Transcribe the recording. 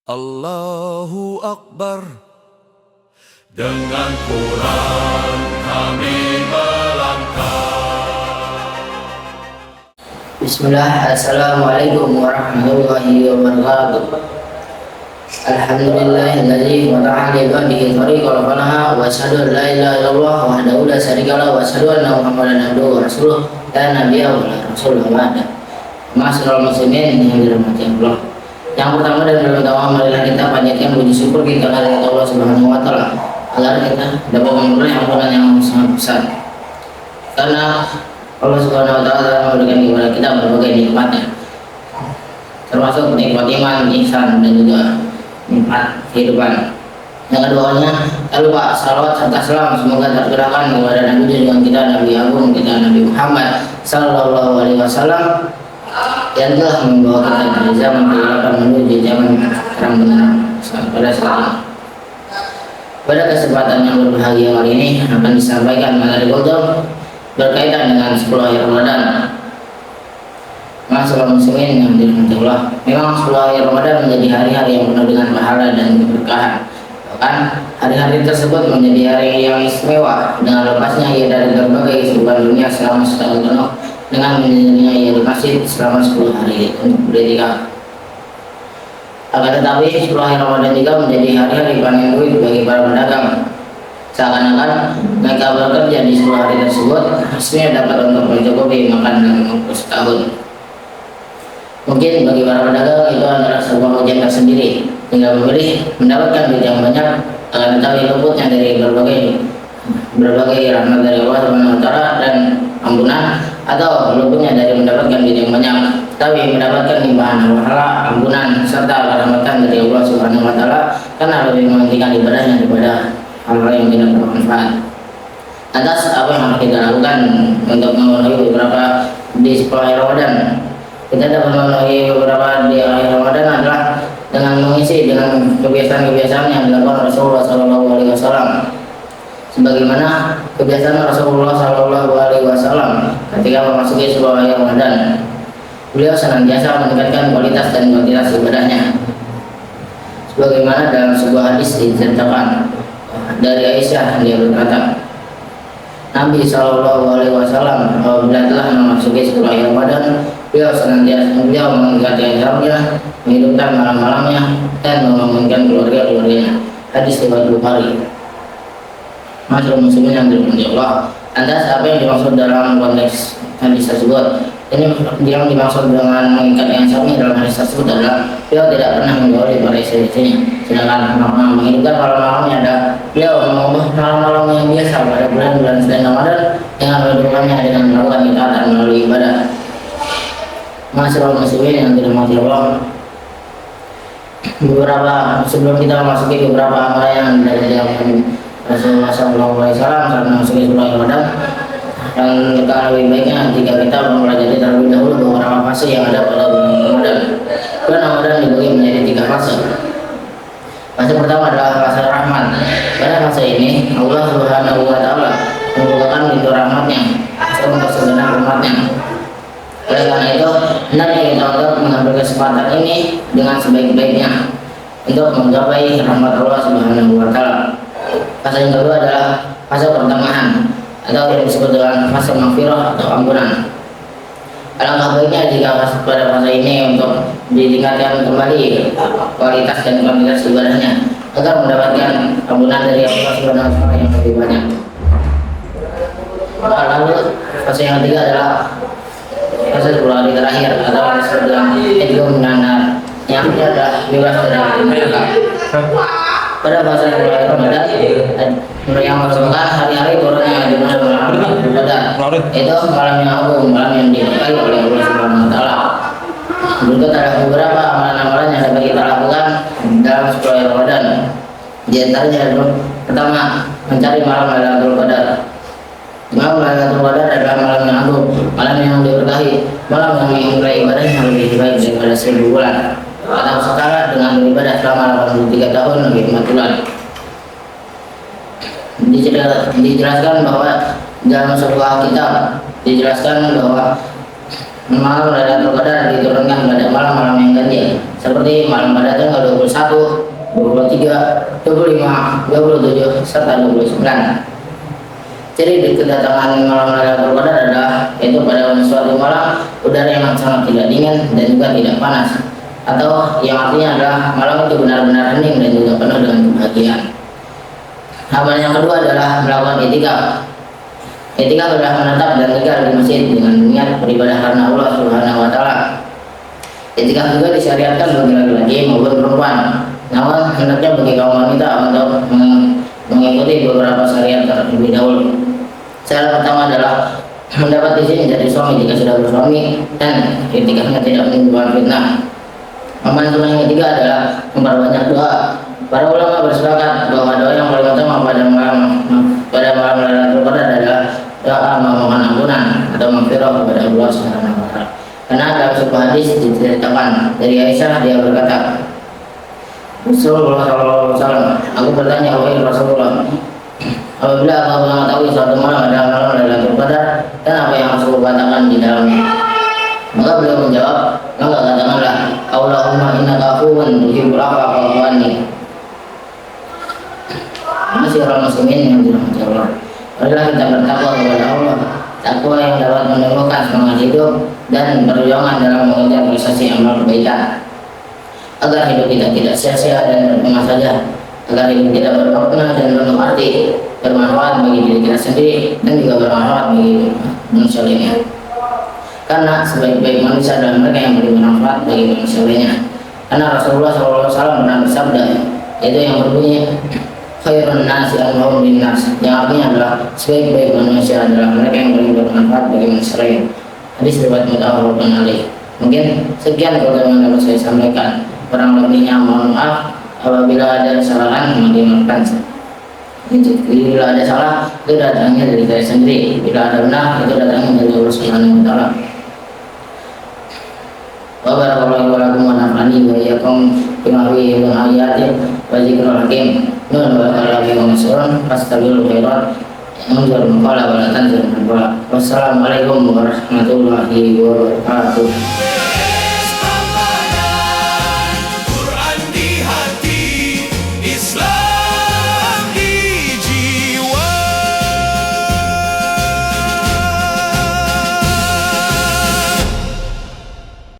Allahu Akbar. Dengan Quran kami melangkah. Bismillah, Assalamualaikum warahmatullahi wabarakatuh. Alhamdulillahilladzi wada'a li ibadihi tariqal falaha wa asyhadu an la ilaha illallah wahdahu la syarika lahu wa asyhadu anna Muhammadan abduhu wa rasuluh la nabiyya wa la rasula ba'da. Ma'asyiral muslimin yang dirahmati Allah. Yang pertama dan yang utama, marilah kita panjatkan puji syukur kita kepada Allah Subhanahu wa taala agar kita dapat memperoleh ampunan yang sangat besar. Karena Allah Subhanahu wa taala memberikan kepada kita berbagai nikmatnya, termasuk nikmat iman, ihsan, dan juga nikmat kehidupan. Yang keduanya, tak lupa salawat serta salam semoga tercurahkan kepada Nabi dengan kita, Nabi Agung kita, Nabi Muhammad sallallahu alaihi wasallam, yang telah membawa kita dari zaman kegelapan menuju zaman terang benderang pada saat ini. Pada kesempatan yang berbahagia kali ini akan disampaikan materi kultum berkaitan dengan 10 hari Ramadan. Masalah muslimin yang dirahmati Allah, memang 10 hari Ramadan menjadi hari-hari yang penuh dengan pahala dan keberkahan. Bahkan hari-hari tersebut menjadi hari yang istimewa dengan lepasnya ia dari berbagai kesibukan dunia selama setahun penuh, dengan menjalannya ia di masjid selama 10 hari untuk beriktikaf. Akan tetapi 10 hari Ramadan juga menjadi hari-hari panen duit bagi para pedagang. Seakan-akan mereka bekerja di 10 hari tersebut hasilnya dapat untuk mencukupi makan dalam waktu setahun. Mungkin bagi para pedagang itu adalah sebuah ujian tersendiri, tinggal memilih mendapatkan duit yang banyak, akan tetapi luputnya dari berbagai rahmat dari Allah Subhanahu wa taala dan ampunan, atau luputnya dari mendapatkan duit yang banyak tapi mendapatkan limpahan pahala, ampunan serta rahmatan dari Allah Subhanahu wa taala, karena lebih mementingkan ibadahnya daripada hal-hal yang tidak bermanfaat. Atas apa yang harus kita lakukan untuk memenuhi beberapa di 10 hari Ramadan, kita dapat memenuhi beberapa di hari Ramadan adalah dengan mengisi dengan kebiasaan-kebiasaan yang dilakukan Rasulullah SAW, sebagaimana kebiasaan Rasulullah SAW ketika memasuki 10 hari Ramadan. Beliau senantiasa meningkatkan kualitas dan kuantitas ibadahnya, sebagaimana dalam sebuah hadis diceritakan dari Aisyah, dia berkata, Nabi SAW apabila telah memasuki 10 hari Ramadan, beliau meningkatkan jauhnya, menghidupkan malam-malamnya, dan membangunkan keluarga-keluarganya. Hadis riwayat Bukhari. Masyaallah muslimin yang dirahmati Allah, lantas apa yang dimaksud dalam konteks hadis tersebut? Ini yang dimaksud dengan meningkatkan jauhnya dalam hadis tersebut adalah beliau tidak pernah menggauli para istri-istrinya, sedangkan menghidupkan malam-malamnya ada beliau mengubah malam-malam yang biasa pada bulan-bulan selain Ramadan dengan menghidupkannya dengan melakukan ketaatan melalui ibadah. Masyaallah muslimin yang dirahmati Allah, sebelum kita memasuki beberapa amalan yang dari Rasulullah SAW karena memasuki bulan Ramadan, yang kita lebih baiknya jika kita mempelajari terlebih dahulu beberapa fase yang ada pada bulan Ramadan. Bulan Ramadan dibagi menjadi 3 fase. Fase pertama adalah fase rahmat. Pada fase ini Allah Subhanahu wa taala membukakan pintu rahmatnya untuk segenap umatnya. Oleh karena itu, hendaknya kita untuk mengambil kesempatan ini dengan sebaik-baiknya untuk menggapai rahmat Allah Subhanahu wa taala. Fase yang kedua adalah fase pertengahan, atau yang disebut dengan fase maghfirah atau ampunan. Alangkah baiknya jika pada fase ini untuk ditingkatkan kembali kualitas dan kuantitas ibadahnya agar mendapatkan ampunan dari Allah Subhanahu wa taala yang lebih banyak. Lalu fase yang ketiga adalah fase 10 hari terakhir, atau yang disebut dengan idgham minan, yang adalah bebas dari neraka. Pada fase mulai Ramadan yang merupakan hari-hari turunnya di bulan Ramadan, itu malam yang agung, malam yang diberkahi oleh Allah Subhanahu wa taala. Berikut ada beberapa amalan-amalan yang dapat kita lakukan dalam 10 hari Ramadan. Di antaranya adalah pertama, mencari malam Lailatul Qadar. Malam Lailatul Qadar adalah malam yang agung, malam yang diberkahi, malam yang menilai ibadah yang lebih baik daripada 1000 bulan, atau setara dengan beribadah selama 83 tahun lebih 4 bulan. Dijelaskan bahwa dalam sebuah kitab dijelaskan bahwa Malam Lailatul Qadar diturunkan pada malam-malam yang ganjil, seperti malam pada tanggal 21, 23, 25, 27, serta 29. Ciri kedatangan malam Lailatul Qadar adalah yaitu pada suatu malam udara yang sangat tidak dingin dan juga tidak panas, atau yang artinya adalah malam itu benar-benar hening dan juga penuh dengan kebahagiaan. Amalan yang kedua adalah melakukan itikaf. Itikaf adalah menetap dan tinggal di masjid dengan niat beribadah karena Allah Subhanahu wa taala. Itikaf juga disyariatkan bagi laki-laki maupun perempuan. Namun hendaknya bagi kaum wanita untuk mengikuti beberapa syariat terlebih dahulu. Cara pertama adalah mendapat izin dari suami jika sudah bersuami dan itikafnya tidak menimbulkan fitnah. Amalan sunnah yang ketiga adalah memperbanyak doa. Para ulama bersepakat bahwa doa yang paling utama pada malam Lailatul Qadar adalah doa memohon ampunan atau maghfirah kepada Allah Subhanahu wa taala. Karena dalam sebuah hadis diceritakan dari Aisyah, dia berkata, Rasulullah SAW, aku bertanya, wahai Rasulullah, apabila aku mengetahui suatu malam adalah malam Lailatul Qadar, dan apa yang harus aku katakan di dalamnya? Maka beliau menjawab, maka katakanlah, Allahumma innaka afuwun tuhibbul afwa fa'fu anni. Masih orang muslimin yang dirahmati Allah. Marilah kita bertakwa kepada Allah, takwa yang dapat menemukan semangat hidup dan perjuangan dalam mengejar prestasi amal kebaikan, agar hidup kita tidak sia-sia dan bermanfaat saja, agar hidup kita bermakna dan penuh arti, bermanfaat bagi diri kita sendiri dan juga bermanfaat bagi manusia lainnya. Karena sebaik-baik manusia adalah mereka yang beri manfaat bagi manusia lainnya. Karena Rasulullah SAW pernah bersabda, yaitu yang berbunyi, khairun nasi anfa'uhum linnas, yang artinya adalah sebaik-baik manusia adalah mereka yang paling bermanfaat bagi manusia lain. Hadis riwayat muttafaqun alaih. Mungkin sekian yang dapat saya sampaikan. Kurang lebihnya mohon maaf. Apabila ada kesalahan mohon dimaafkan. Bila ada salah itu datangnya dari saya sendiri. Bila ada benar itu datangnya dari Allah Subhanahu wa taala. Wa barakallahu lakum wa nafa'ani wa iyyakum bima fihi min ayatin wa dzikril hakim. Nun wa barakallahu masyurun fastabilul khairat. Anzur maqala wa la tanzur maqala. Wassalamualaikum warahmatullahi wabarakatuh.